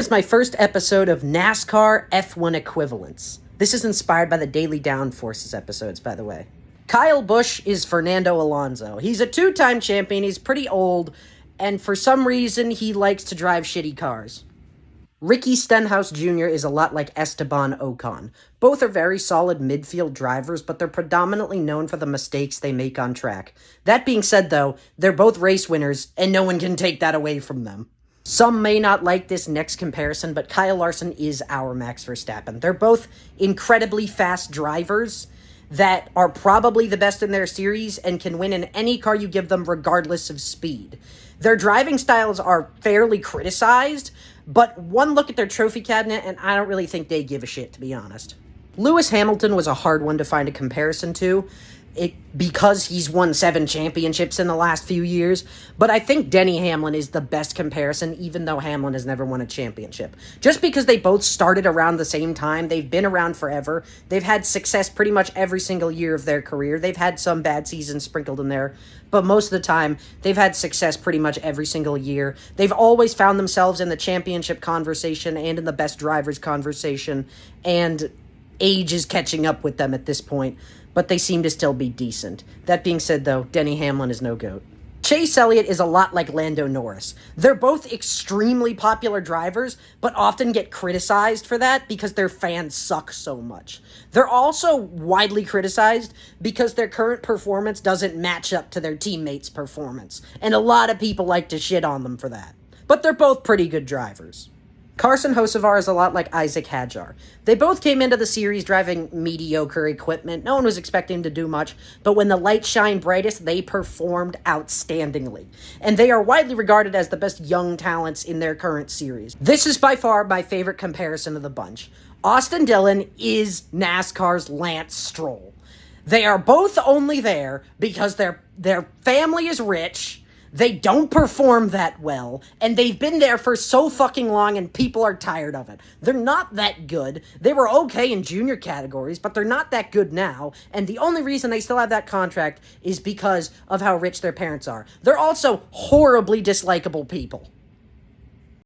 It's my first episode of NASCAR F1 Equivalents. This is inspired by the Daily Downforces episodes, by the way. Kyle Busch is Fernando Alonso. He's a two-time champion, he's pretty old, and for some reason, he likes to drive shitty cars. Ricky Stenhouse Jr. is a lot like Esteban Ocon. Both are very solid midfield drivers, but they're predominantly known for the mistakes they make on track. That being said, though, they're both race winners, and no one can take that away from them. Some may not like this next comparison, but Kyle Larson is our Max Verstappen. They're both incredibly fast drivers that are probably the best in their series and can win in any car you give them regardless of speed. Their driving styles are fairly criticized, but one look at their trophy cabinet and I don't really think they give a shit, to be honest. Lewis Hamilton was a hard one to find a comparison to, because he's won 7 championships in the last few years, but I think Denny Hamlin is the best comparison, even though Hamlin has never won a championship. Just because they both started around the same time, they've been around forever, they've had success pretty much every single year of their career, they've had some bad seasons sprinkled in there, but most of the time, they've had success pretty much every single year. They've always found themselves in the championship conversation and in the best drivers conversation, and age is catching up with them at this point, but they seem to still be decent. That being said, though, Denny Hamlin is no GOAT. Chase Elliott is a lot like Lando Norris. They're both extremely popular drivers, but often get criticized for that because their fans suck so much. They're also widely criticized because their current performance doesn't match up to their teammates' performance, and a lot of people like to shit on them for that. But they're both pretty good drivers. Carson Hocevar is a lot like Isaac Hadjar. They both came into the series driving mediocre equipment. No one was expecting to do much, but when the lights shine brightest, they performed outstandingly. And they are widely regarded as the best young talents in their current series. This is by far my favorite comparison of the bunch. Austin Dillon is NASCAR's Lance Stroll. They are both only there because their family is rich, they don't perform that well, and they've been there for so fucking long and people are tired of it. They're not that good. They were okay in junior categories, but they're not that good now, and the only reason they still have that contract is because of how rich their parents are. They're also horribly dislikable people.